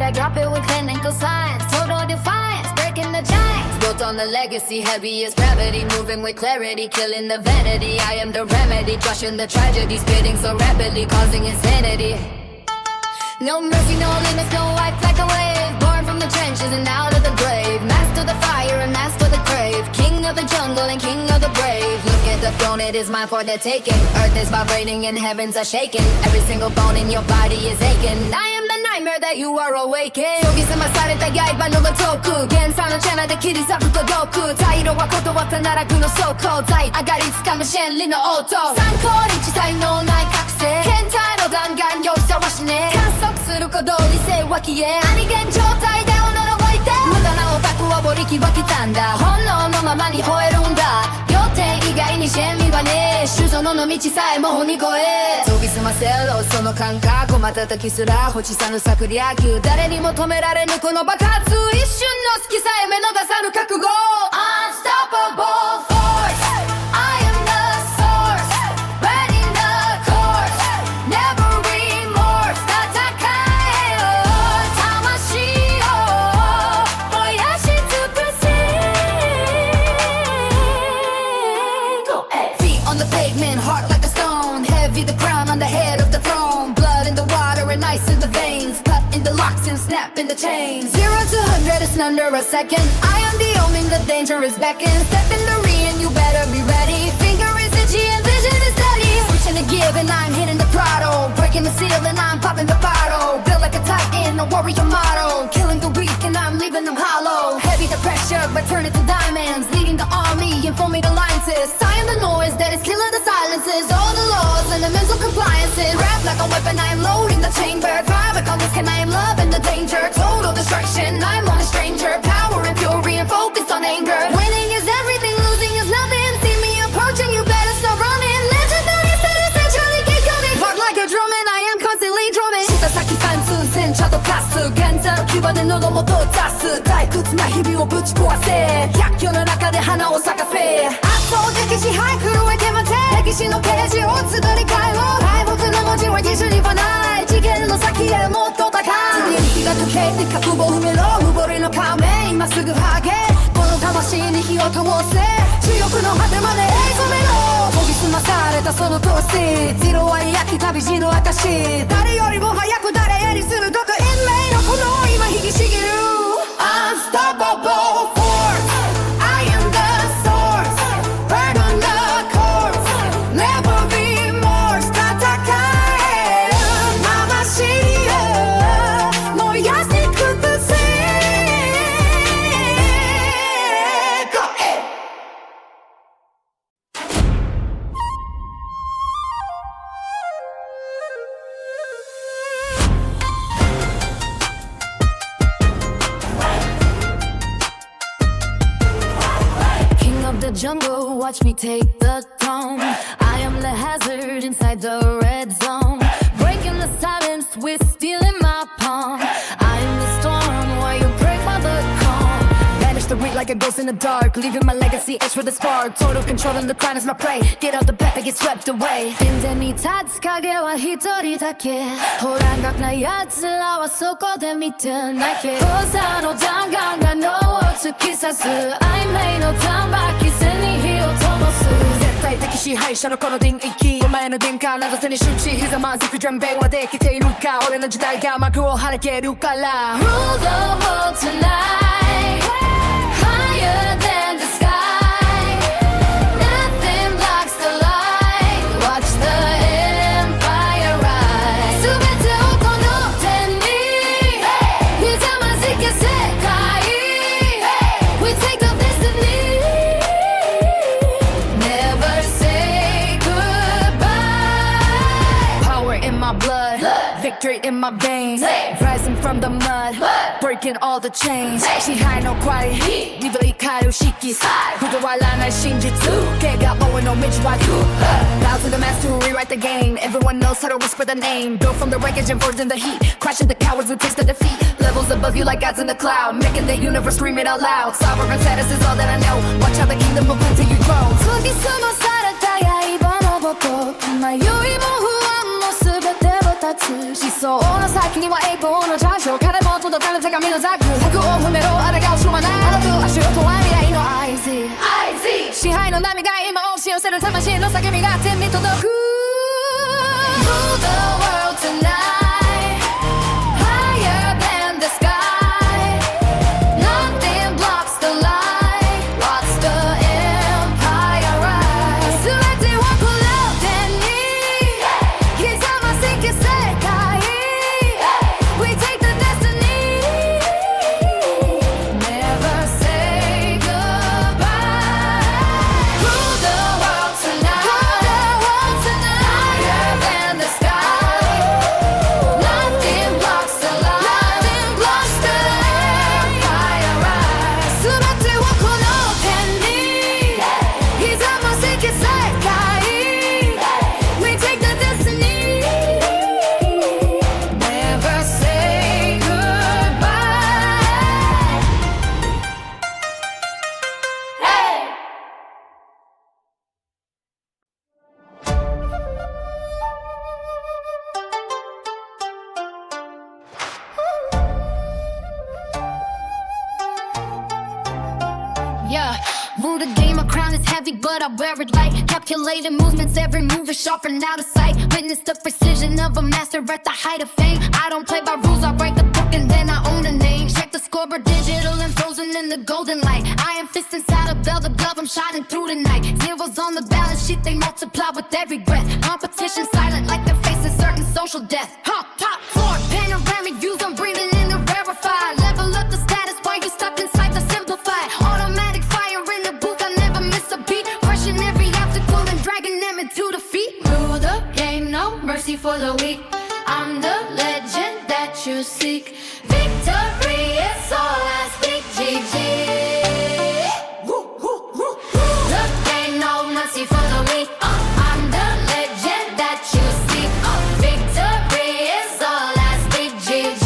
I drop it with clinical signs. Total defiance, breaking the giants. Built on the legacy, heavy as gravity. Moving with clarity, killing the vanity. I am the remedy, crushing the tragedy. Spitting so rapidly, causing insanity. No mercy, no limits, no life like a wave. Born from the trenches and out of the grave. Master the fire and master the crave. King of the jungle and king of the brave. Look at the throne, it is mine for the taking. Earth is vibrating and heavens are shaking. Every single bone in your body is aching. I am the nightmare that you are awakened. 研ぎ澄まされた刃のごとく現在のチャナで切り裂く孤独茶色は断った奈落の走行剤上がりつかむ真理の応答参考に知才能ない覚醒変態の弾丸容赦はしねえ観測する鼓動理性は消えありげん状態でおのろいて無駄なオタクを掘りき分けたんだ本能のままに吠えるんだ予定以外に真理はねえ修造の道さえも鬼越え研ぎ澄ませろその感覚瞬きすら星さぬ策略誰にも止められぬこの爆発一瞬の隙さえ目逃さぬ覚悟 Unstoppable force I am the source Riding the course Never remorse 戦えよ魂を燃やし尽くせ Feet on the pavement heart like a stone Heavy the crown on the head of the throne Blood in the water and ice in the veins Cut in the locks and snap in the chains 0 to 100 is under a second I am the omen, the danger is beckoning Step in the ring and you better be ready Finger is itchy and vision is steady Switching to give and I'm hitting the throttle Breaking the seal and I'm popping the bottle Built like a titan, a warrior model Killing the weak and I'm leaving them hollow Heavy the pressure but turn it to diamonds Leading the army and forming alliances I am the noise that is killing the silences All the laws and the mental compliances Rap like a weapon, I am loading the chamber Drive like on this can I am loving the danger Total destruction, I'm on a stranger Power and fury and focused on anger Winning is everything, losing is nothing See me approaching, you better start running Legendary status, essentially keep coming Rock like a drum and I am constantly drumming 下先3通戦車と化す現在の牙で喉元を出す退屈な日々をぶち壊せ百挙の中で花を咲かせ圧倒的支配震えて待て歴史のページを作り変えろ敗北の文字は義手にはない次元の先へもっと高い次に火が溶けて覚悟を埋めろ上りの仮面今すぐハゲこの魂に火を灯せ主翼の果てまで染めろ研ぎ澄まされたその闘志色は焼き旅路の証誰よりも早く誰へに鋭く運命のこの今引きちぎる Unstoppable force I am the source Burn on the course Never remorse 戦え魂を燃やし尽くせ The jungle, watch me take the throne. I am the hazard inside the red zone. Breaking the silence with steel in my palm. I am the storm while you break my the calm. Vanish the weak like a ghost in the dark. Leaving my legacy etched with a spark. Total control and the crown is my prey. Get out the back, I get swept away. 現在に立つ影は一人だけ。ほらがくな奴らはそこで見てないけ。放射の弾丸が脳を突き刺す。曖昧の弾箔背に火を灯す。絶対的支配者のこの電域。お前の電化など手に集中。ひざまずく準備はできているか。俺の時代が幕を張れてるから。Rule the world tonight.Higher than the sky Nothing blocks the light Watch the empire rise 全てをこの手にひざまずけ世界 We take the destiny Never say goodbye Power in my blood Victory in my veins Rising from the mud Breaking all the chains 支配の怪異鈍い変える色彩断らない真実怪我王の道は Bow to the master who rewrite the game Everyone knows how to whisper the name Built from the wreckage and forged in the heat Crushing the cowards who taste the defeat Levels above you like gods in the cloud Making the universe scream it out loud Sovereign status is all that I know Watch how the kingdom will continue grow 研ぎ澄まされた刃のごとく迷いも不安も全てを断殺しそうな先には栄光の頂上彼も届かぬ手紙のザク策を踏めろ抗うしょうがない足音は未来の合図支配の波が今押し寄せる魂の叫びが天に届く Rule the world tonight Higher than the sky Nothing blocks the light Watch the empire rise 全てをこの手に刻ませき世界 We take the destiny Never say goodbye Rule the world tonight Higher than the sky Nothing blocks the light Watch the empire rise 全てをこの手に刻ませき世界 We take the destiny Never say goodbye Hey! Yeah, rule the day, my crown is heavy, but I wear it light. Calculated movements, every move is sharp and out of sight. Witness the precision of a master at the height of fame. I don't play by rules, I write the book and then I own the name. Check the scoreboard, digital and frozen in the golden light. I am fist inside a velvet glove, I'm shining through the night. Zeros on the balance sheet, they multiply with every breath. Competition silent like they're facing certain social death. Top floor, panoramic views, I'm breathing in the rarefied. Level up the status, why you stuck inside the simplified? Automatic fire in the booth, I never miss a beat. Crushing every obstacle and dragging them into defeat. Rule the game, no mercy for the weak. I'm the legend that you seek. Victory is all I speak. GG. Rule the game, no mercy for the weak. I'm the legend that you seek. Victory is all I speak. GG.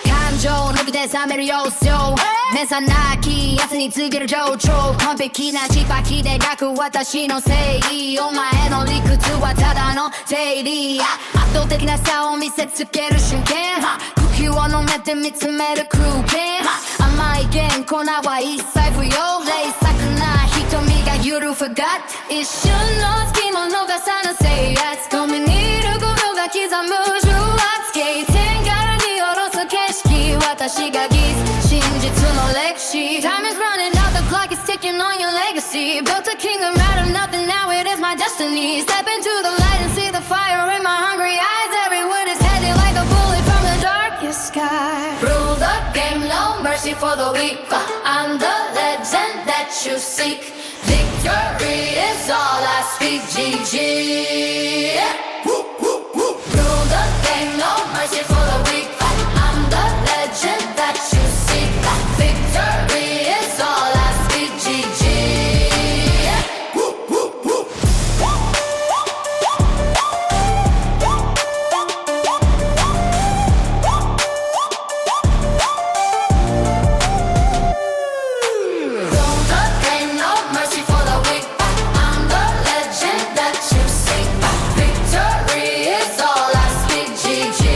感情抜きで冷める様子よ目覚なき奴に告げる情緒完璧な自爆で描く私の正義お前の理屈はただの定理圧倒的な差を見せつける瞬間空気を飲めて見つめる空間甘い原稿なは一切不要冷静な瞳が揺る Forgot 一瞬の隙間逃さぬ制圧止めにいる5秒が刻む重圧経験からに下ろす景色私がギス真実の歴史 Time is running out, the clock is ticking on your legacy Built a kingdom out of nothing, now it is my destiny Step into the light and see the fire in my hungry eyes Every word is headed like a bullet from the darkest sky Rule the game, no mercy for the weak I'm the legend that you seek Victory is all I speak, GG Rule the game, no mercy for the weak I'm the legend that you seek Victory is all I speak, GG Rule the game, no mercy for the weak I'm the legend that you seek Victory is all I speak, GG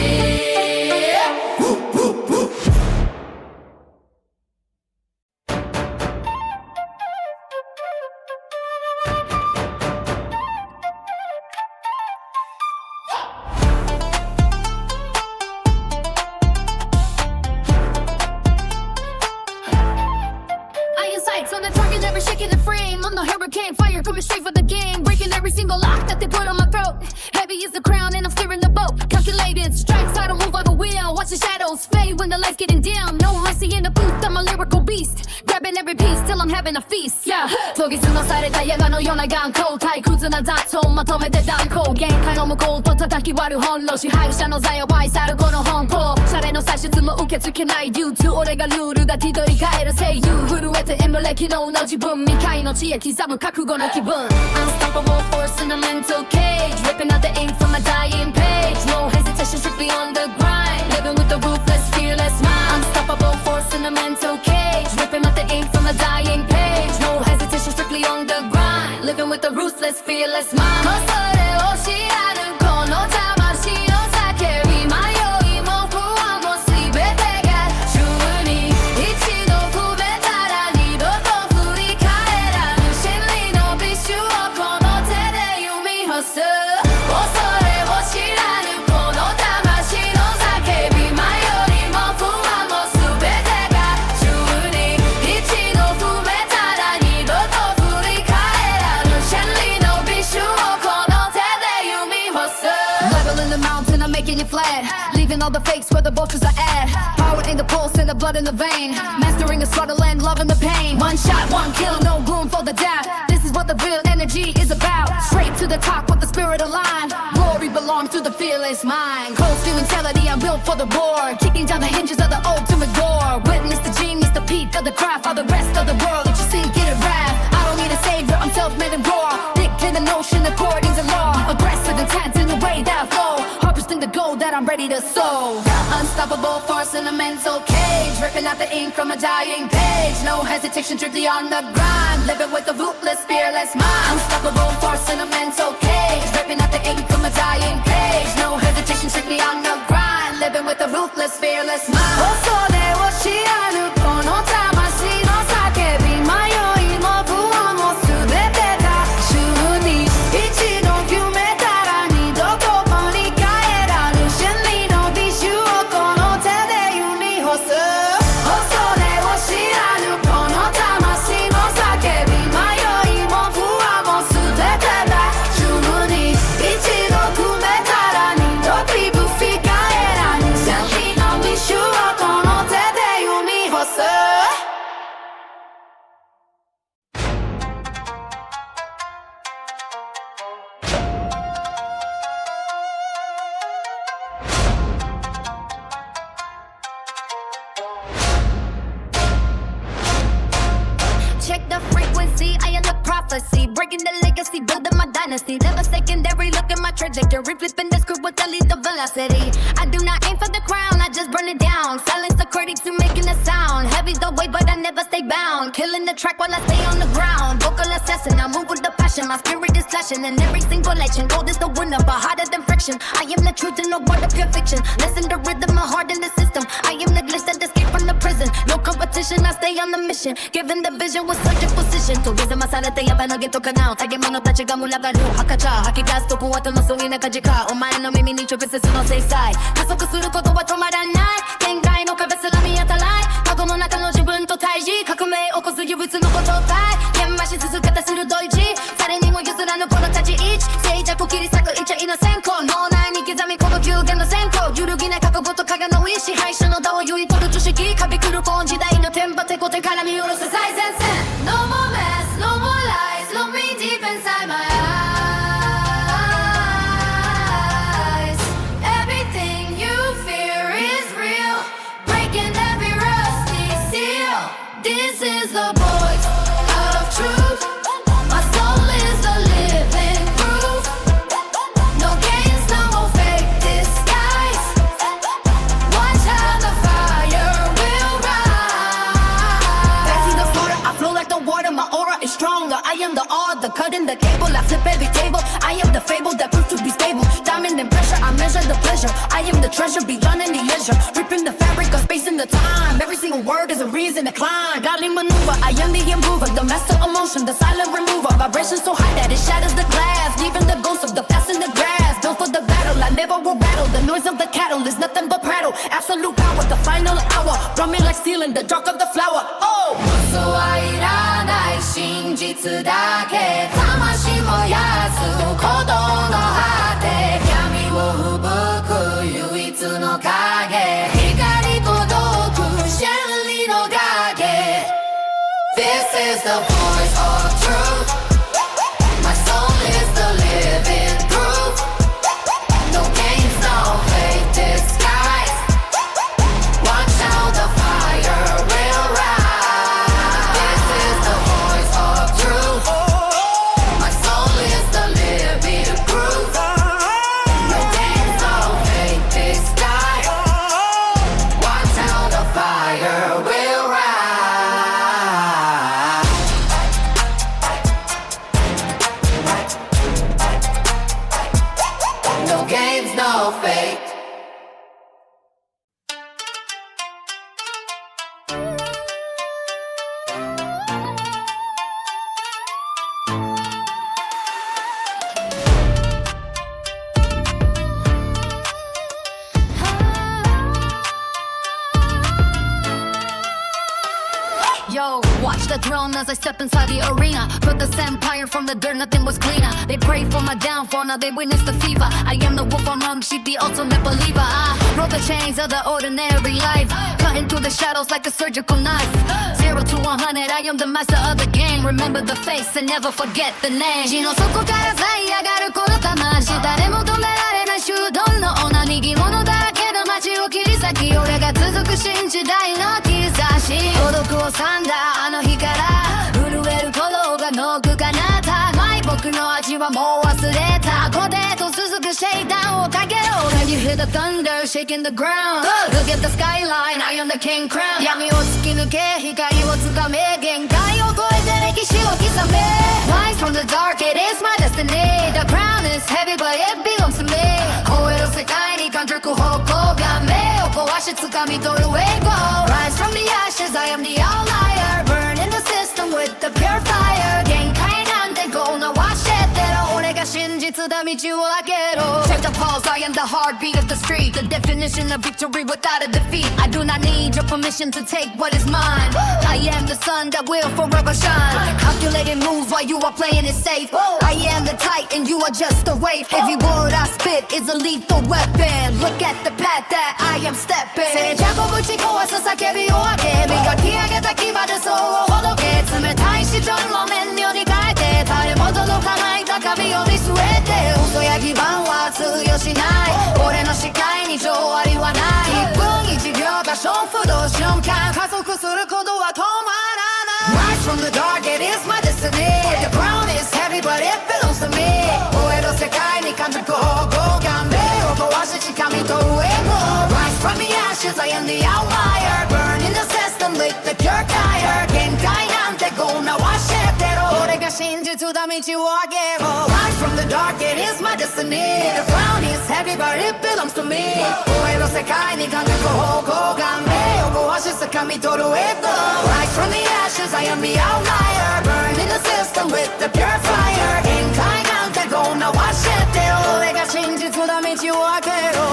Iron sights on the target, never shaking the frame. I'm the hurricane, fire coming straight for the game. Breaking every single lock that they put on my throat. Heavy is the crown and I'm steering the boat. Calculated strikes, I don't move on the wheel. Watch the shadows fade when the lights getting dim. No mercy in the booth, I'm a lyrical beast. Grabbing every piece till I'm having a feast. Yeah. 研ぎ澄まされた刃のような眼光。退屈な雑音まとめて断行。限界の向こうと叩き割る本能。支配者の座を奪い去るこの奔放。シャレの歳出も受け付けない流通。俺がルールだ気取り替える声優。震えてエムレ昨日の自分。未開の知恵刻む覚悟の気分。Unstoppable force in a mental cage. Ripping out the ink from a dying page. No hesitation, strictly on the grind. Living with the ruthless, fearless mind. Unstoppable force in a mental cage. Ripping out the ink from a dying page. No hesitation, strictly on the grind. Living with the ruthless, fearless mind. 恐れを知らぬ focus I add. Power in the pulse and the blood in the vein. Mastering the struggle and loving the pain. One shot, one kill, no room for the doubt. This is what the real energy is about. Straight to the top with the spirit aligned. Glory belongs to the fearless mind. Close to mentality, I'm built for the roar. Kicking down the hinges of the ultimate door. Witness the genius, the peak of the craft. All the rest of the world, let you see, get it right. I don't need a savior, I'm self-made and raw. Dictate the notion, according to law. Aggressive intent in the way that I flow. Harvesting the gold that I'm ready to sow. Unstoppable force in a mental cage. Ripping out the ink from a dying page. No hesitation, strictly on the grind. Living with a ruthless, fearless mind. Unstoppable force in a mental cage. Ripping out the ink from a dying page. No hesitation, strictly on the grind. Living with a ruthless, fearless mind. 恐れを知らぬこの魂の叫び。迷いも不安も全てが週に一度決めたら二度ここに帰らぬ真理の美酒をこの手で湯に干す。恐れを知らぬこの魂の叫び。迷いも不安も全てが週に一度決めたら二度振りぶり返らぬ真理の美酒をこの手で湯に干す。Check the frequency, I am the prophecy. Breaking the legacy, building my dynasty. Never secondary, look at my trajectory. Flipping the script with the velocity. I do not aim for the crown, I just burn it down. Silence the critics to making a sound. Heavy the weight, but I never stay bound. Killing the track while I stay on the ground. Vocal assassin, I move with the passion. My spirit is flashing in every single action. Gold is the winner, but harder than friction. I am the truth and no word of pure fiction. Listen to rhythm, my heart in the system. I am the glitch that escaped from the prison. No competition, I stay on the mission. Given the vision with such a position. 研ぎ澄まされてやばのゲットかな。下げ者たちが群がる赤茶。吐き出すとこはとのそういな感じか。お前の耳に直接の制裁。加速することは止まらない。限界の壁すら見当たらない。過去の中の自分と対峙。革命起こす唯一のこと体。現場し続けた鋭い字。誰にも譲らぬこの立ち位置。静寂切り裂くイチャイの先行。脳内に刻み込む急減の先行。揺るぎない覚悟と加賀の意支配者の道を言い取る知識。カビくるこん時代の天馬テコテから見下ろす最前線。No more mess, no more lies. Look me deep inside my eyes. Everything you fear is real. Breaking every rusty seal. This is the voice of truth. My soul is the living proof. No games, no more fake disguise. Watch how the fire will rise. Back to the slaughter, I flow like the water. My aura is stronger. I am the all, the cut in the cable. I flip every table. I am the fable that proves to be stable. Diamond and pressure, I measure the pleasure. I am the treasure beyond any measure. Ripping the fabric of space and the time. Every single word is a reason to climb. Godly maneuver, I am the improver. The master of motion, the silent remover. Vibration so high that it shatters the glass. Leaving the ghost of the past in the grass. Built for the battle, I never will battle. The noise of the cattle is nothing but prattle. Absolute power, the final hour. Drumming like steel in the dark of the flower. Oh! 嘘はいらない真実だけ魂燃やす鼓動の果て闇を吹く唯一の影光届く真理の崖 This is the voice of truth My soul is the living proof No games, no fake disguise Watch how the fire will rise This is the voice of truth My soul is the living proof No games, no fake disguise Watch how the fire will rise touch the throne as I step inside the arena. Put this empire from the dirt, nothing was cleaner. They pray for my downfall, now they witness the fever. I am the wolf among sheep, the ultimate believer. I broke the chains of the ordinary life, cut into the shadows like a surgical knife. 0 to 100, I am the master of the game. Remember the face and never forget the name. 地の底から這い上がるこの魂、誰も止められない修道の女、逃げ者だらけの街を切り裂き、俺が続く新時代の兆し、孤独を噛んだあの日から震える鼓動がノックかなた、マイ僕の味はもう忘れた、コテと続くシェイタンをかけろ。 Can you hear the thunder shaking the ground? Look at the skyline, I am the king crown. 闇を突き抜け光をつかめ、限界を超えて歴史を刻め。 Rise from the dark, it is my destiny. The crown is heavy but it belongs to me. 超える世界に感じく方向が目を壊し掴み取る栄光。 Rise from the ashes, I am the outlier. Burn in the system with the pure fire. 限界なんてこんなわしてろ、俺が真実だ道を開けろ。 Take the pulse, I am the heartbeat of the street. The definition of victory without a defeat. I do not need your permission to take what is mine. I am the sun that will forever shine. Calculated moves while you are playing it safe. I am the titan, you are just a waif. Every word I spit is a lethal weapon. Look at the path that I am stepping. 静寂をぶち壊す叫びを上げ、磨き上げた牙でそうをほどけ、冷たい市場のメニューに変えて、誰も届かない高みを見据えて、嘘や欺瞞は通用しない、俺の視界に情ありはない。1分1秒が勝負の瞬間、加速することは止まらない。 Rise from the dark, it is my destiny. The crown is heavy but it belongs to me. 燃える世界に感じく方向が目を壊し掴み取る栄光。 Rise from the ashes, I am the outlier. Burn in the system with the pure fire. 限界なんてこんなわしてろ、俺が真実だ道を開けろ。 Rise from the dark, it is my destiny. The crown is heavy but it belongs to me. 燃える世界に感じく方向が目を壊し掴み取る栄光。 Rise from the ashes, I am the outlier. Burn in the system with the pure fire. 限界なんてこんなわしてろ、俺が真実だ道を開けろ。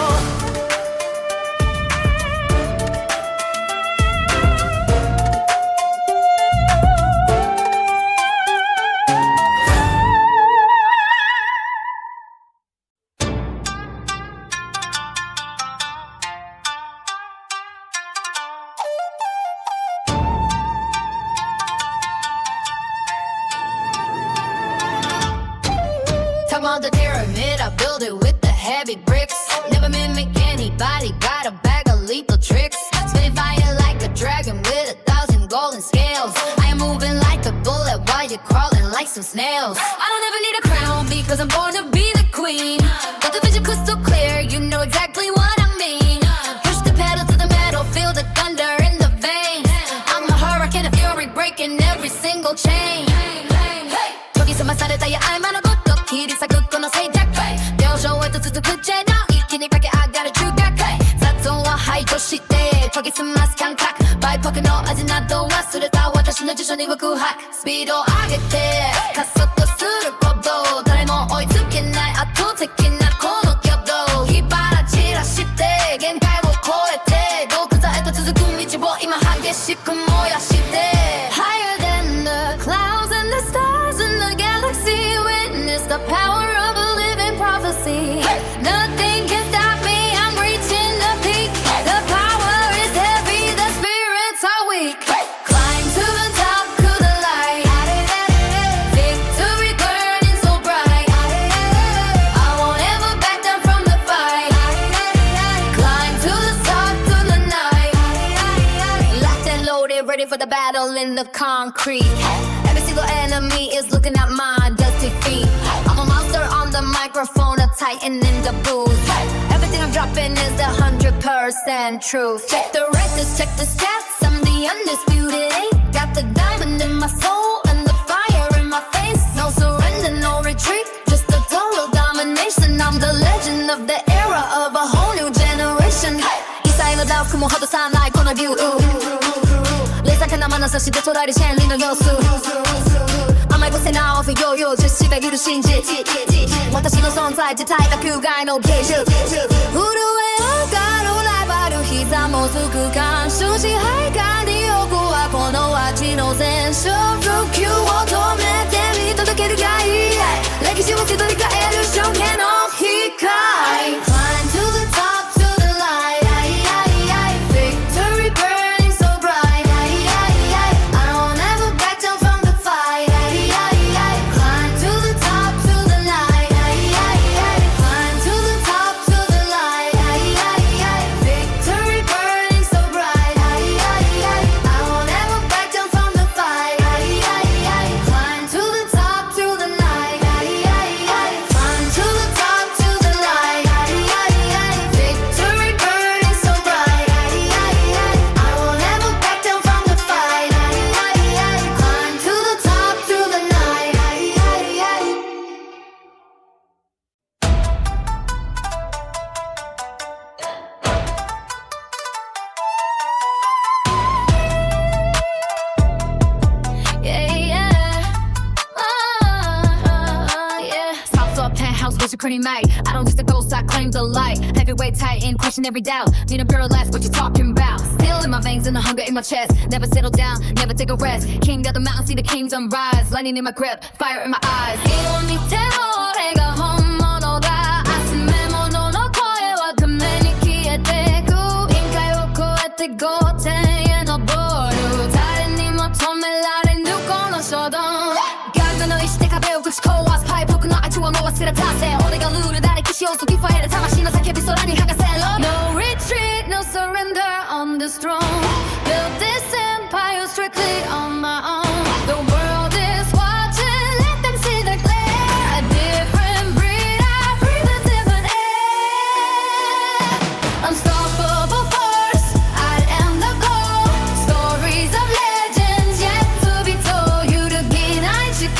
Top of the pyramid, I build it with the heavy bricks. Never mimic anybody, got a bag of lethal tricks. Spit fire like a dragon with 1,000 golden scales. I am moving like a bullet while you're crawling like some snails. I don't ever need a crown because I'm born to be the queen. Got the vision crystal clear, you know exactly what I mean. Push the pedal to the metal, feel the thunder in the veins. I'm a hurricane of fury, breaking every single chain. 研ぎ澄まされた野合間の切り裂くこの静寂、病床へと続くジェダ一気に駆け上がる中学、雑音は排除して研ぎ澄ます感覚、バイポクの味など忘れた私の辞書に告白、スピードを上げて加速する鼓動、誰も追いつけない圧倒的なこの挙動、火花散らして限界を超えて洞窟へと続く道を今激しく燃やして、 Higher than the clouds and the stars in the galaxy. It's the power of a living prophecy. Nothing can stop me, I'm reaching the peak. The power is heavy, the spirits are weak. Climb to the top, to the light. Victory burning so bright. I won't ever back down from the fight. Climb to the top, to the night. Locked and loaded, ready for the battle in the concrete. Every single enemy is looking at my dusty feet. I'm a monster on the microphone, a titan in the booth. Everything I'm dropping is 100% truth. Check the records, check the stats, I'm the undisputed eight. Got the diamond in my soul and the fire in my face. No surrender, no retreat, just a total domination. I'm the legend of the era of a whole new generation. 異彩のダウ雲ほどさないこのビュー、冷静な眼差しで捉える真理の様子、甘い癖なオフヨーヨー実施がいる真実、私の存在自体が空外の芸術、震え上がるライバル膝もつく監修支配下に奥はこの街の選手復旧を止めて見届けるがいい歴史を一人変える証券の光 Climb to the top to the light Victory burning so bright I don't ever back down from the fight Climb to the top to the light Climb to the top to the light Victory burning so bright I won't ever back down from the fight Climb to the top to the light Climb to the top to the light Victory burning so bright I won't ever back down from the fight Climb to the top to the light South door penthouse with your pretty mate. I don't just a ghost, I claim the light. Heavyweight titan, question every doubt. Need a paralyzed, what you talking about? Still in my veins and the hunger in my chest. Never settle down, never take a rest. King of the mountain, see the kingdom rise. Lightning in my grip, fire in my eyes. 今見ても俺が本物だ。集め物の声はために消えてく。限界を超えて5点へ登る。誰にも止められぬこの衝動。ガンの石で壁をぶち壊すパイプの味を回せら出せ。俺がルールだ歴史を解きファイル魂の叫び空に剥がせろ。No retreat, no surrender on this throne. Build this empire strictly on my own. The world is watching, let them see the glare. A different breed, I breathe a different air. Unstoppable force, I am the goal. Stories of legends yet to be told. 揺るぎない力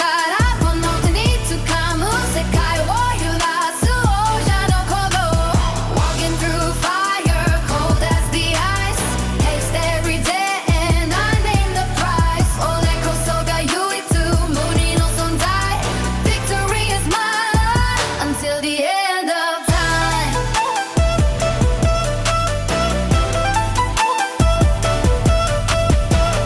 この手に掴む世界を揺らす王者の鼓動 Walking through fire, cold as the ice Taste every day and I name the price 俺こそが唯一無二の存在 Victory is mine until the end of time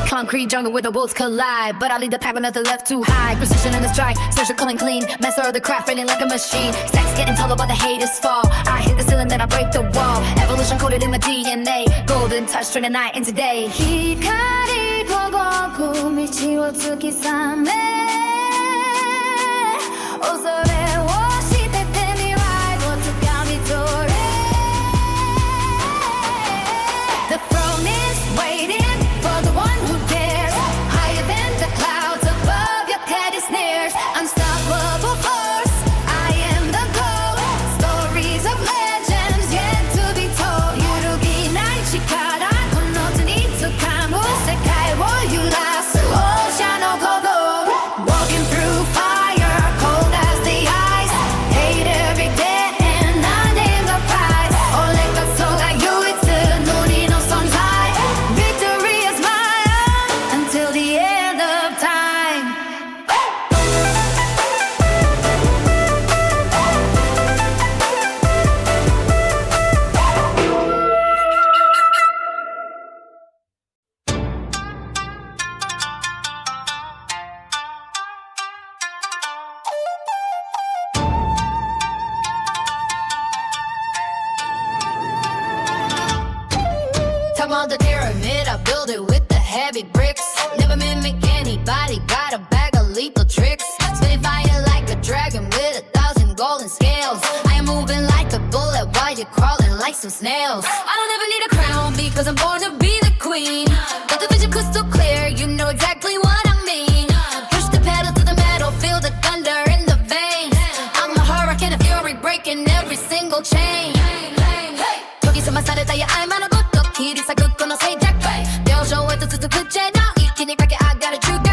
Concrete jungle where the wolves collide But I lead the pack when nothing left too high Precision in the strike, surgical and clean Master of the craft, running like a machine Stacks getting taller but the haters fall I hit the ceiling then I break the wall Evolution coded in my DNA Golden touch, turning night into day 光とごく道を突き覚め恐れを捨てて未来を掴み取れ The throne is waiting for the one who dares Higher than the clouds above your petty snares Unstoppable force, I am the goal Stories of legends yet to be told 揺るぎない力この手に掴む世界を揺らす王者の鼓動 Walking through fire, cold as the ice Hate every day and I name the price 俺こそが唯一無二の存在 Victory is mine until the end of time Top of the pyramid, I build it with the heavy bricks Never mimic anybody, got a bag of lethal tricks Spitting fire like a dragon with 1,000 golden scales I am moving like a bullet while you're crawling like some snails I don't ever need a crown because I'm born to be the queen Got the vision crystal clear, you know exactly what I mean Push the pedal to the metal, feel the thunder in the veins I'm a hurricane of fury, breaking every single chain 研ぎ澄まされたや合間のごと切り裂くこの静寂病床へと続くジェの一気に駆け上がる中学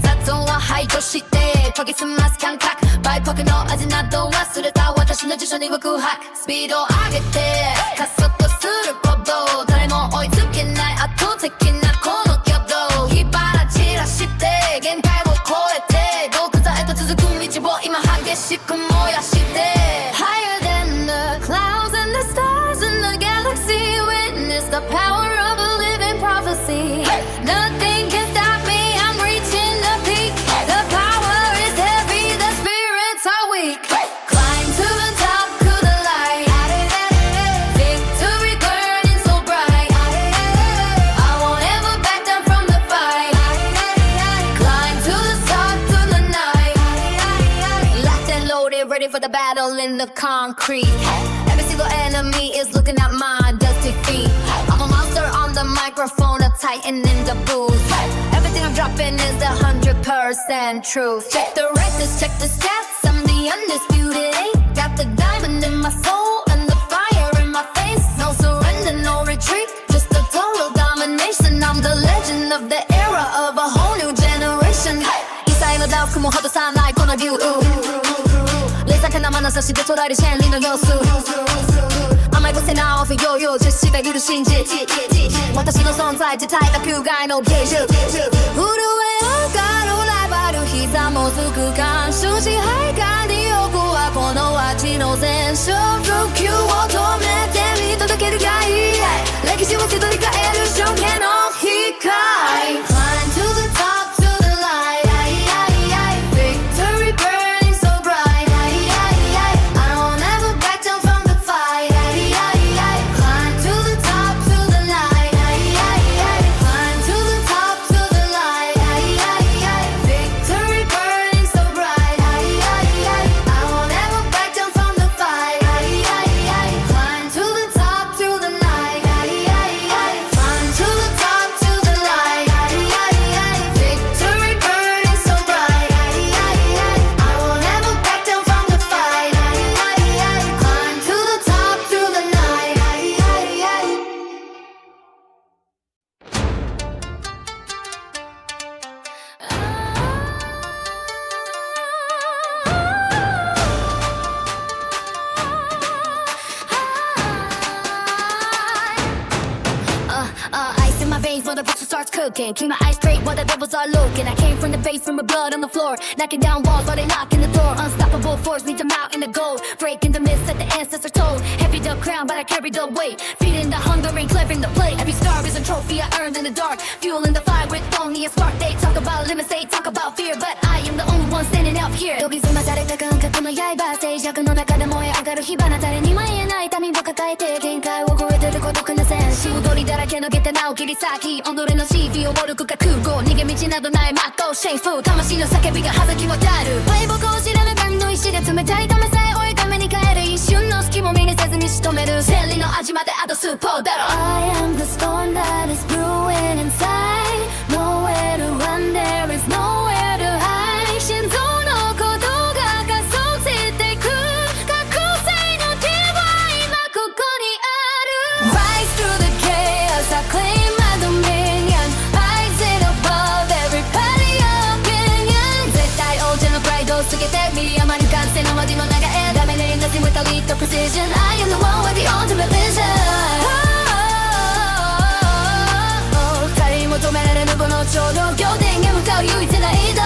雑音は排除して研ぎ澄ます感覚バイポクの味など忘れた私の辞書には空白スピードを上げて加速する鼓動誰も追いつけない圧倒的なこの挙動火花散らして限界を超えて洞窟へと続く道を今激しく燃やして Higher than the clouds and the stars in the galaxy with for the battle in the concrete. Every single enemy is looking at my dusty feet. I'm a monster on the microphone, a titan in the booth. Everything I'm dropping is 100% truth. Check the records, check the stats, I'm the undisputed eight. Got the diamond in my soul and the fire in my face. No surrender, no retreat, just a total domination. I'm the legend of the era of a whole new generation. 異彩のダークも外さないこの竜冷静な眼差しで捉えるシェンリの様子甘い癖なオフヨーヨー実施できる真実私の存在自体が球外の芸術震え上がるライバル膝もつく干渉支配下に置くはこの街の全勝復旧を止めて見届けるがいい歴史を作り変える証券の光 Climb to the top to the light Victory burning so bright I don't ever back down from the fight Climb to the top to the light Climb to the top to the light Victory burning so bright I won't ever back down from the fight Climb to the top to the light Climb to the top to the light Victory burning so bright I won't ever back down from the fight Climb to the top to the light Ice in my veins when the picture starts cooking. Keep my eyes straight while the devils are looking. I came from the base from the blood on the floor. Knocking down walls while they knocking the door. Unstoppable force leads them out in the gold. Breaking the myths that the ancestors told. Heavy the crown but I carry the weight. Feeding the hunger and clearing the plate. Every star is a trophy I earned in the dark. Fueling the fire with only a spark. They talk about limits, they talk about fear. But I am the only one standing out here. 研ぎ澄まされた感覚の刃。静寂の中で燃え上がる火花。誰にも言えない痛みを抱えて限界を超えてる孤独な戦士。踊りだらけの下手なお切り裂き己の CV を歩くか空港逃げ道などない真っ向シェイフ魂の叫びが弾き渡る敗北を知らぬ神の石で冷たいためさえ追い亀に変える一瞬の隙も見にせずに仕留める千里の味まであと数歩だろ I am the storm that is brewing inside Nowhere to run there is nowhere to hide 心臓の鼓動が加速していく覚醒の手は今ここにある Rise through the chaos I claim my dominion Rising above every petty opinion 絶対王者のプライドを告げて見余る完成の文字の中へダメで Nothing with a little precision I am the one with the ultimate vision 誰にも止められぬこの頂上仰天へ向かう唯一な移動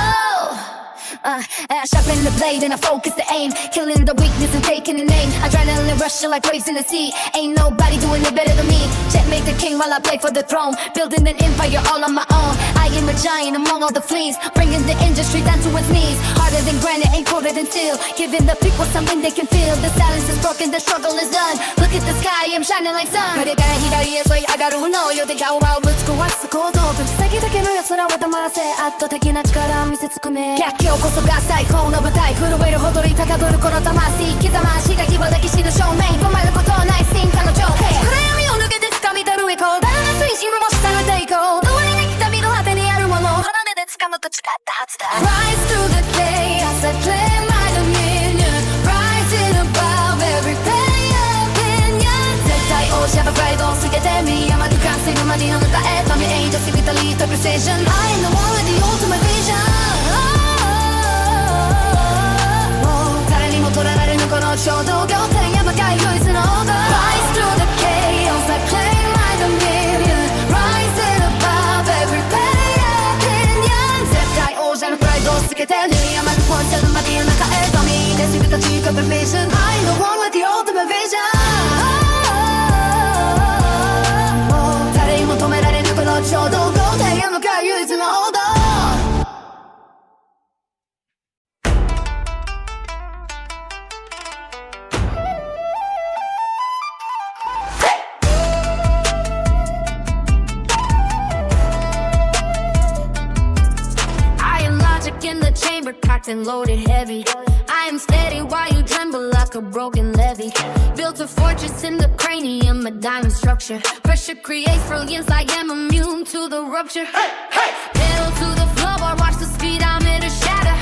Sharpening the blade and I focus the aim Killing the weakness and taking the name Adrenaline rushing like waves in the sea Ain't nobody doing it better than me Checkmate the king while I play for the throne Building an empire all on my own I am a giant among all the fleas Bringing the industry down to its knees Harder than granite, ain't colder than steel Giving the people something they can feel The silence is broken, the struggle is done Look at the sky, I'm shining like sun これから左へ沿い上がる炎よで顔はぶち壊す行動分先だけの夜空を黙らせ圧倒的な力を見せつくめ逆境こそが最高の舞台震えるほどに高ぶるこの魂刻ましが希望歴史の証明止まることない進化の情景暗闇を抜けて掴み取るエコーだらな推進も従っていこう通りに来た身の果てにあるもの肌根で掴むと誓ったはずだ Rise through the chaos I claim my dominion Rising above every petty opinion 絶対王者のプライドを過ぎて見余る完成のマジの中へ神エイジャスビタリーとプレセーション I am the one with the ultimate vision誰にも取られぬこの衝動仰天やばかい唯一の王道 Rise through the chaos I claim my dominion Rising above every petty opinion 絶対王者のプライドを過ぎて見余る本社のマディの中へ神で自分たちがプレセーション I am the one with the ultimate vision 誰にも止められぬこの衝動仰天やばかい唯一の王道In the chamber, cocked and loaded heavy. I I am steady while you tremble like a broken levee. Built a fortress in the cranium, a diamond structure. Pressure creates brilliance, I am immune to the rupture. Pedal to the floor, watch the speed, I'm here to shatter.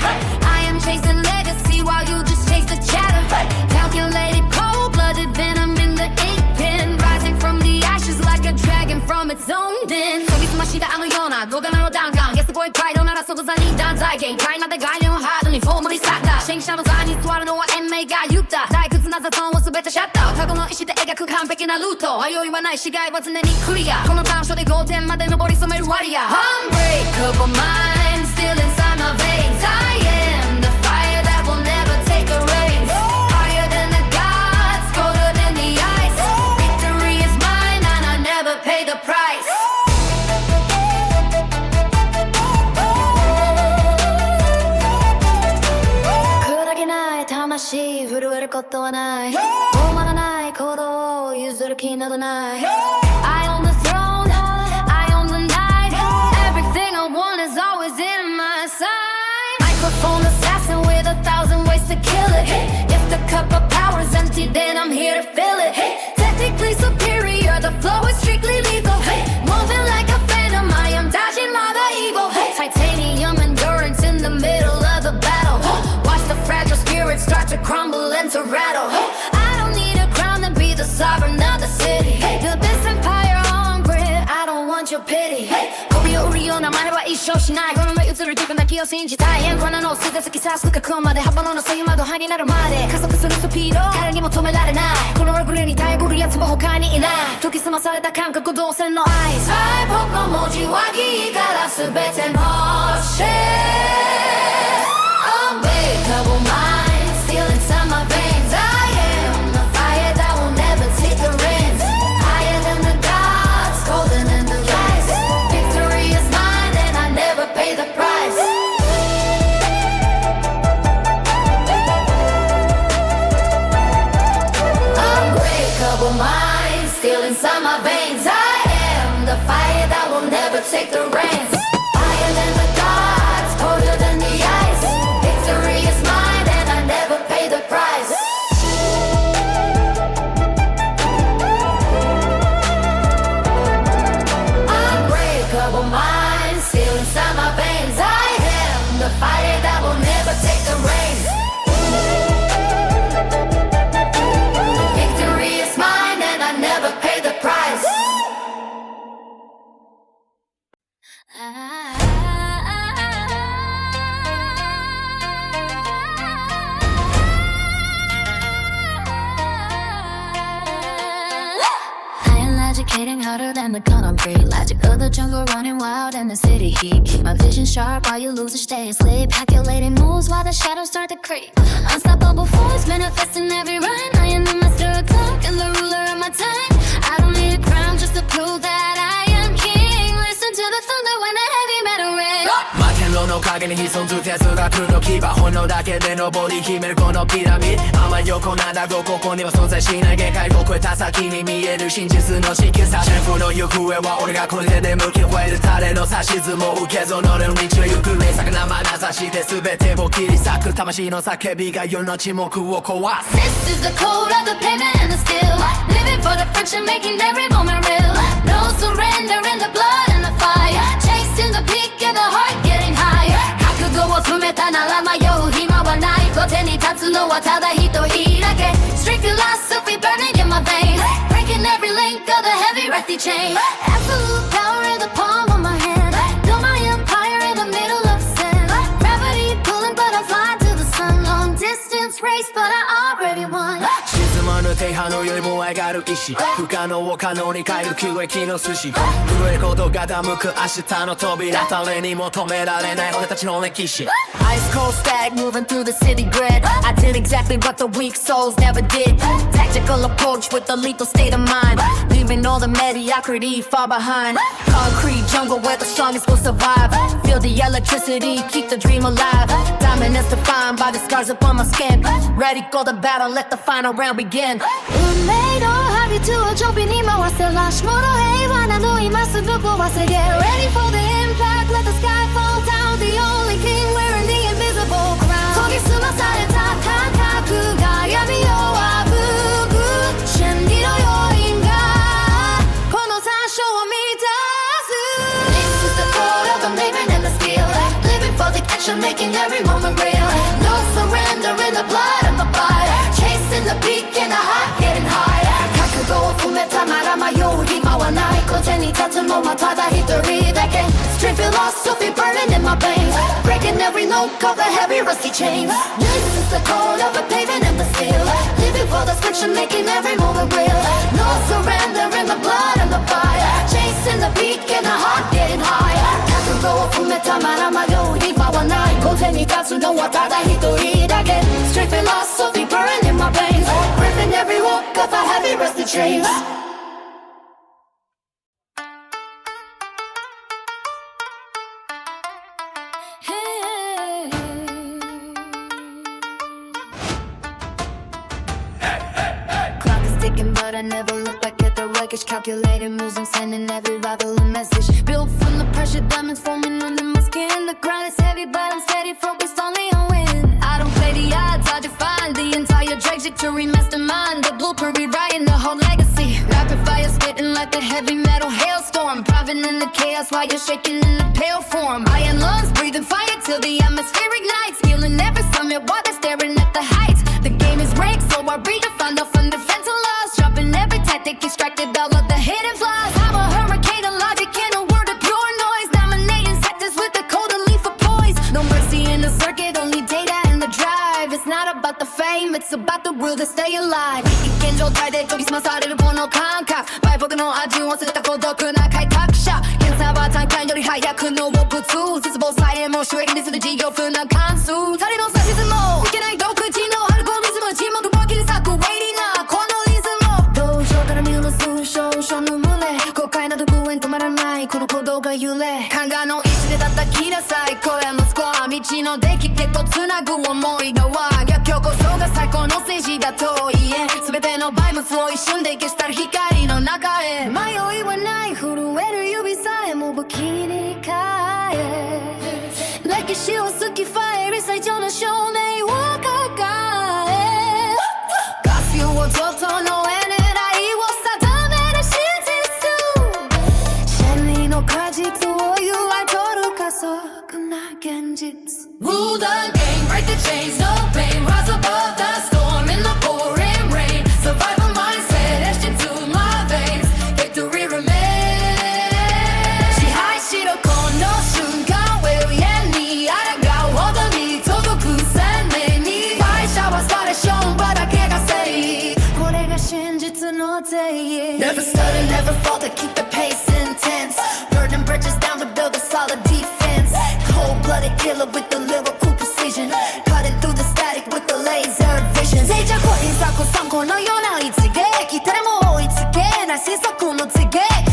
I am chasing legacy while you just chase the chatter. Calculated cold-blooded venom in the ink pen, rising from the ashes like a dragon from its own den. 研ぎ澄ましたあのような動画の弾丸、すごいプライドなら即座に断罪。限界なで概念をハードにフォームにサッター。新車の座に座るのは延命が言った。退屈な雑音を全てシャッター。過去の意志で描く完璧なルート。迷いはない、視界は常にクリア。この短所で5点まで上り染めるワリアー。Unbreakable mind, still inside my veins. I am the fire that will never take a reins. Higher than the gods, colder than the ice. Victory is mine and I never pay the price. 砕けない魂、震えることはない。止まらない行動を譲る気などない。I own the throne, I own the night. Everything I want is always in my sight. Microphone assassin with 1,000 ways to kill it. If the cup of power is empty, then I'm here to fill it. Technically superior, the flow is strictly lethal. Moving like a phantom, I am dodging all the evil. Titanium endurance in the middle of the battle. Watch the fragile spirit start to crumble and to rattle. I don't need a crown to be the sovereign of the city. Build this empire on grid, I don't want your pity. 媚びを売るような真似は一生しない。この目映る曲だけを信じたい。円コナの素で突き刺す角まで葉物の水窓範になるまで加速するスピード、誰にも止められない。このグレに耐えうる奴も他にいない。研ぎ澄まされた感覚動線の合図。僕の文字はギーから全ての教え。Unbreakable mind, still inside my veins. I am the fire that will never take the reins. Higher than the gods, colder than the ice. Victory is mine and I never pay the price. Unbreakable mind, still inside my veins. I am the fire that will never take the reins. Higher than the gods, colder than the ice. Victory is mine and I never pay the price. Unbreakable mind, still inside my veins. I am the fire that will never take the reins. Victory is mine and I never pay the price. Getting harder than the concrete. Logic of the jungle running wild in the city heat. Keep my vision sharp while you lose your stay asleep. Calculating moves while the shadows start to creep. Unstoppable force manifesting every rhyme. I am the master of clock and the ruler of my time. I don't need a crown just to prove that I am king. Listen to the thunder when the heavy metal rings. 天狼の影に潜む哲学の牙。炎だけで登り決めるこのピラミッド。甘い横灘語、ここには存在しない限界を超えた先に見える真実の色彩。シェフの行方は俺がこれで向き終える。誰の指図も受けぞのる道を行く。冷作な眼差しで全てを切り裂く。魂の叫びが世の沈黙を壊す。 This is the code of the pavement and the steel. Living for the friction, making every moment real. No surrender in the blood and the fire. Chasing the peak of the heart, getting higher. 覚悟を詰めたなら迷う暇はない。御手に立つのはただ一人だけ。Street philosophy burning in my veins. Breaking every link of the heavy earthy chain. Absolute power in the palm of my hand. Build my empire in the middle of sand. Gravity pulling but I fly to the sun. Long distance race but I already won. 沈まぬ停波のよりも上がる意志。不可能を可能に変える急激の寿司。震えることが傾く明日の扉。誰にも止められない俺たちの歴史。 Ice cold stag moving through the city grid. I did exactly what the weak souls never did. Tactical approach with a lethal state of mind. Leaving all the mediocrity far behind. Concrete jungle where the strongest will survive. Feel the electricity, keep the dream alive. Dominance defined by the scars upon my skin. Ready for the battle, let the final round begin. 運命のハビトを常備に回せ。ラッシュモード平和なの今すぐ壊せ。Get ready for the impact, let the sky fall down. The only king wearing the invisible crown. 研ぎ澄まされた take action, making every moment real. No surrender in the blood of the fire. Chasing the peak and the heart getting higher. 覚悟を踏めたなら迷う暇はない。腰に立つのはただ一人だけ。Street philosophy burning in my veins. Breaking every note of the heavy rusty chains. This is the code of a pavement and the steel. Living for the friction, making every moment real. No surrender in the blood of the fire. Chasing the peak and the heart getting higher. 覚悟を踏めたなら迷う暇はない。腰に立つのはただ一人だけ。Street philosophy burning in my veins. Ripping every walk of a heavy rusty chains. But I never look back at the wreckage. Calculated moves, I'm sending every rival a message. Built from the pressure, diamonds forming under my skin. The ground is heavy, but I'm steady, focused only on win. I don't play the odds, I define the entire trajectory. Mastermind, the blueprint, rewriting the whole legacy. Rapid fire spitting like a heavy metal hailstorm. Driving in the chaos while you're shaking in the pale form. Iron lungs, breathing fire till the atmosphere ignites. Feeling every summit while they're staring at the heights. The game is rigged, so I redefine the fundamental laws. Dropping every tactic, extracted all of the hidden flaws. I'm a hurricane of logic in a world of pure noise. Dominating sectors with the code of lethal poise. No mercy in the circuit, only data in the drive. It's not about the fame, it's about the will to stay alive. 一見状態で研ぎ澄まされるこの感覚。敗北の味を捨てた孤独な開拓者。検査は単価より早く脳をぶつ絶望さえも収益にする事業風な関数。誰の指図もいけない独自のアルゴリズム。沈黙を切り裂くウェイリーなこのリズム。道場から見下ろす少々の胸。後悔など無縁止まらないこの鼓動が揺れ。考えの意志で叩きなさい声のスコア。道の出来結とつなぐ思いがは逆境こそが最高の政治だと言え。全てのバイブスを一瞬で消したる光の中へ。迷いはない震える指さえも武器に変え。歴史を突きファイル最上の証明を抱え。ガス油をずっとのエネライを定める真実。真理の果実を祝い取る加速な現実。Rule the game, break the chains, no pain. Rise above the storm in the pouring rain. Survival mindset etched into my veins. Victory remains. 支配しろこの瞬間。Will 家に抗うほどに届く鮮明に。敗者はされション場だけが正義。これが真実の定義。 Never stutter, never falter, keep the pace intense. Burning bridges down to build a solid defense. Cold-blooded killer with the lyrical precision. Cutting through the static with the laser vision. 静寂をいざこさんこのような一撃。誰も追いつけない新作の次。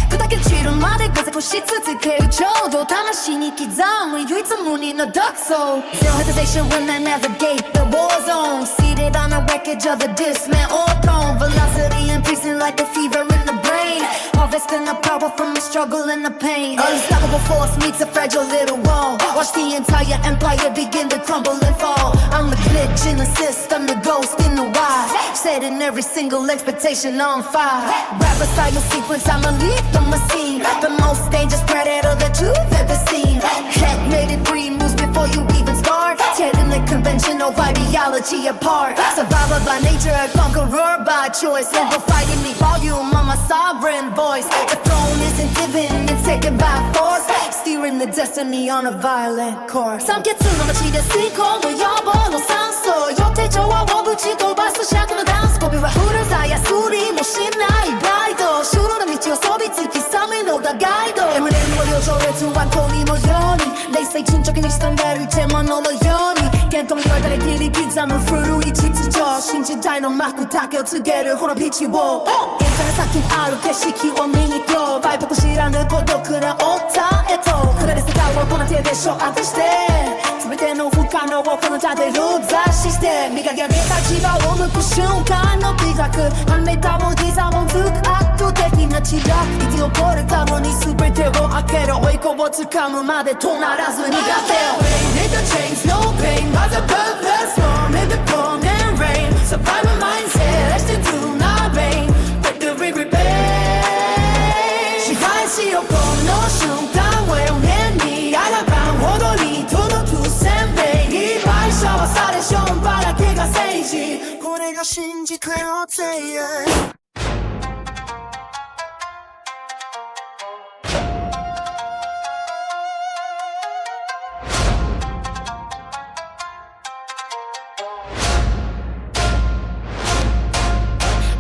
砕け散るまで画策し続けるちょうど魂に刻む唯一無二の独走。Zero hesitation when I navigate the war zone. Seated on the wreckage of the dismantled throne. Velocity increasing like the fever in the brain. Harvesting the power from the struggle and the pain. Unstoppable force meets a fragile little wall. Watch the entire empire begin to crumble and fall. I'm the glitch in the system, the ghost in the wild. Setting every single expectation on fire. Rapper style sequence, I'm a leap from the scene. The most dangerous predator that you've ever seen. Checkmate it 3 moves before you even start. Tearing the conventional ideology apart. Survivor by nature, conqueror by choice. Amplifying the volume of my sovereign voice. The throne isn't given, it's taken by force. Steering the destiny on a violent course. 酸欠の街で吸い込む予防の酸素。予定調和をぶち飛ばす尺のダンス。媚びは古さやすりもしないブライト。修羅の道をそびつき冷めのがガイド。エムレムの領上列は氷のように。冷静沈着に潜んでる一物のように。剣との言われたり切り刻む古い秩序。新時代の幕だけを告げるほらピッチを。現在先にある景色を見に行こう。敗北知らぬ孤独なオッタへと。触れる世界をこの手でショーアップして。全ての不可能をこの手でルーザーして磨き上げた牙を抜く瞬間の美学跳ねたも刻もつく圧倒的な知略生き残るために全てを開けろ追い子を掴むまでとならず苦手を Pain in the chains, no pain Rise above the storm in the pouring rain Survival mindset etched into my vein Victory remains 支配しようこの瞬間 Will 念にあらばほどに届くが信じてよって、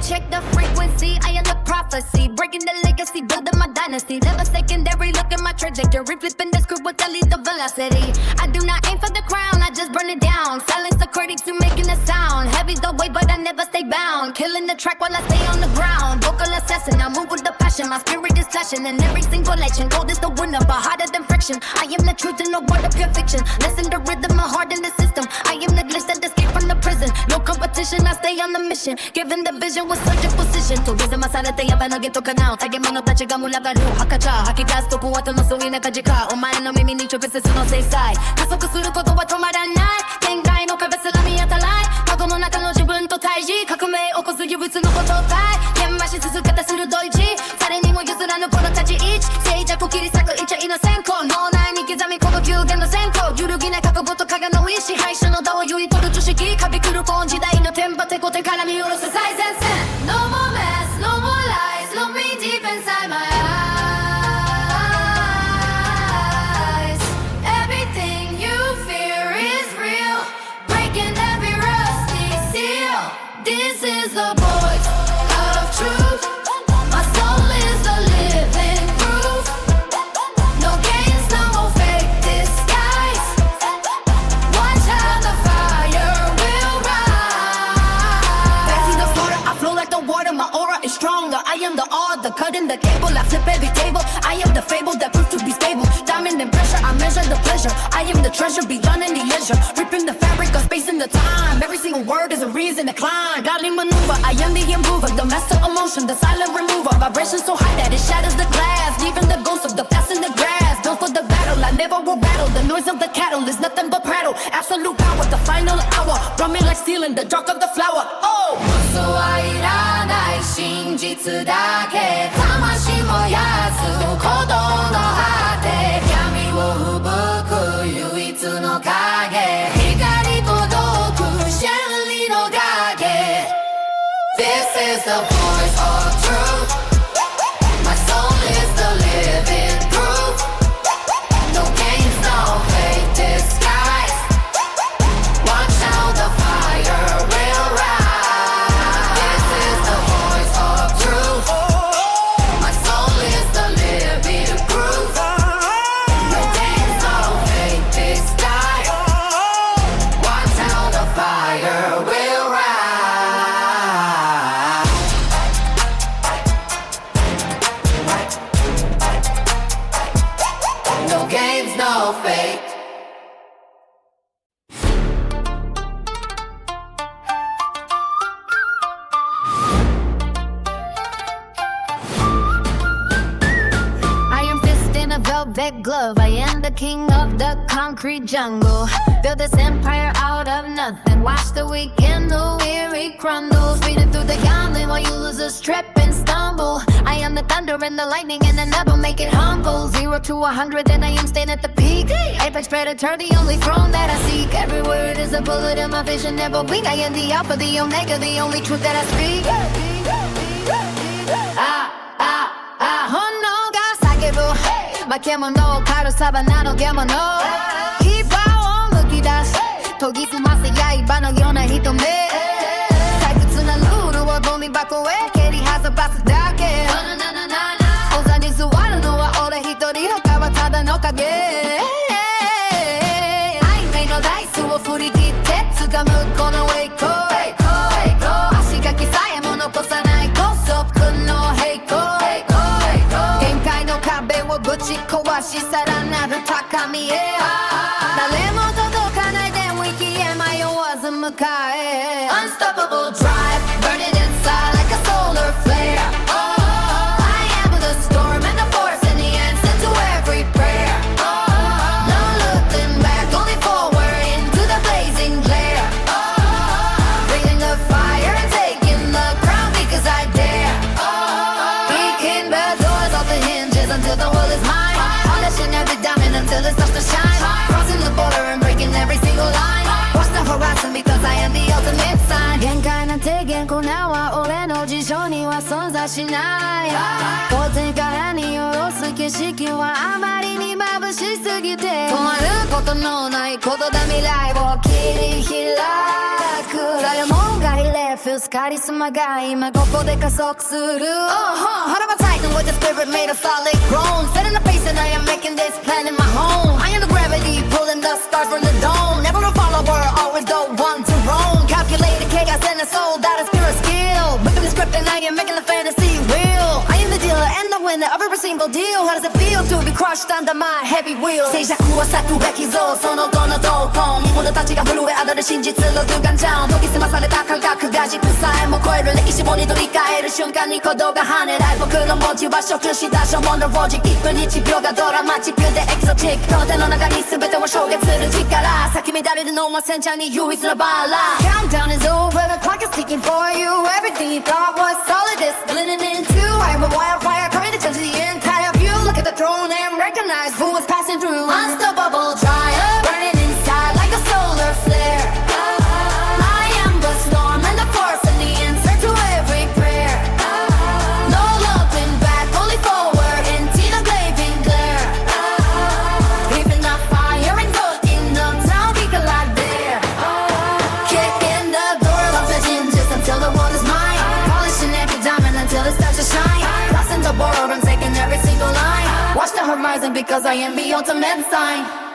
Check the frequency, I am the prophecy. Breaking the legacy, building my dynasty. Never secondary, look at my trajectory. Flipping the script with the lead of velocity. I do not aim for the crown, I just burn it down. Silence the critics who making a sound. Heavy the weight, but I never stay bound. Killing the track while I stay on the ground. Vocal assassin, I move with the passion. My spirit is flashing in every single legend. Gold is the winner, but harder than friction. I am the truth in a world of pure fiction. Listen to rhythm, my heart in the system. I am the glitch that escaped from the prison. No competition, I stay on the mission. Given the vision with such a position. 研ぎ澄まされてヤバなゲとかなおたげ者たちが群がるはかちゃ吐き出すとこは楽しそうな感じかお前の耳に直接の制裁加速することは止まらない限界の壁すら見当たらない過去の中の自分と対峙革命起こす唯一のこと体研磨し続けた鋭い字誰にも譲らぬこの立ち位置静寂切り裂く一位の先行脳内に刻み込む急減の先行揺るぎない覚悟と影の意志配種の道を言い取る知識かびくる今時代のテンパテコテから見下ろす最前線 No more mess, no more lies Look me deep inside my eyes Everything you fear is real Breaking every rusty seal This is the voice of truth My soul is the living proof No games, no fake disguise Watch how the fire will rise Fancy the slaughter, I flow like the water My aura is stronger I am the order, cutting the cable I flip every table I am the fable that proves to be stable Diamond and pressure, I measure the pleasure I am the treasure beyond any leisure Ripping the fabric of space and the time Every single word is a reason to climb Godly maneuver, I am the improver The master of motion, the silent remover Vibration so high that it shatters the glass Leaving the ghost of the past in the grass Built for the battle, I never will rattle The noise of the cattle is nothing but prattle Absolute power, the final hour Drumming like steel in the dark of the flower Oh! 嘘はいらない真実だけ魂燃やす鼓動の果て闇を吹く唯一の影光届く真理の影 This is the voice of truth My soul is the living proof No games, no fake disguise Watch how the fire will rise This is the voice of truth My soul is the living proof No games, no fake disguise Watch how the fire will rise No games, no fake I am fist in a velvet glove I am the king of the concrete jungle Build this empire out of nothing Watch the weak and the weary crumble Speeding through the gauntlet while you losers trip and stumble I am the thunder and the lightning and I never make it humble 0 to 100 and I am staying at the peak Apex predator, the only throne that I seek Every word is a bullet and my vision never weak I am the alpha, the omega, the only truth that I speak炎が叫ぶ化け物狩るサバナの獣牙をむき出し研ぎ澄ませ刃のような瞳退屈なルールをゴミ箱へ蹴りはばすだけお座に座るのは俺一人他はただの影曖昧のダイスを振り切って掴むこの栄光足がきさえも残さない高速の平行限界の壁をぶち壊しさらなる高みへ誰も届かないでも息へ迷わず向かえ Unstoppable drive burning inside like a solar flare I am the storm and the force and the answer to every prayer No looking back, only forward into the blazing glare Bringing the fire and taking the crown because I dare Kicking the doors off the hinges until the world is mine Polishing every diamond until it starts to shine Crossing the border and breaking every single line Watch the horizon because I am the ultimate sign 限界なんてしない固定化に下ろす景色はあまりに眩しすぎて止まることのないことだ未来を切り開くダイヤモンドがヒレフスカリスマが今ここで加速する Heart of a titan with the spirit made of solid grown Setting the pace and I am making this planet my home I am the gravity pulling the stars from the dome Never a follower, always the one to roam Calculated chaos and a soul that is pure skill Booking the script and I am making the fantasy real I am the dealer and the winner of every single deal How does it feel to be crushed under my heavy wheels 静寂を裂くべき像その音の闘魂見物たちが震え上がる真実の空間じゃん研ぎ澄まされた感覚が軸さえも超える歴史を二度理解える瞬間に鼓動が跳ねない僕の文字は食した所望のロジック1分1秒がドラマチックでエキゾチックこの手の中に全てを衝撃する力咲き乱れるのは戦車に唯一のバラ Countdown is over the clock is ticking for you Everything you thought was solid is splitting in two I am a wildfire coming to change the entire view Look at the throne and recognize who was passing through Unstoppable giant burning inside like a solar flare I am the storm and the force and the answer to every prayer No looking back, only forward into the blazing glare Breathing the fire and cooking the town we collide there Kicking the door of the hinges until the world is mine Polishing every diamond until it starts to shine Crossing the border and taking every single line Watch the horizon because I am the ultimate sign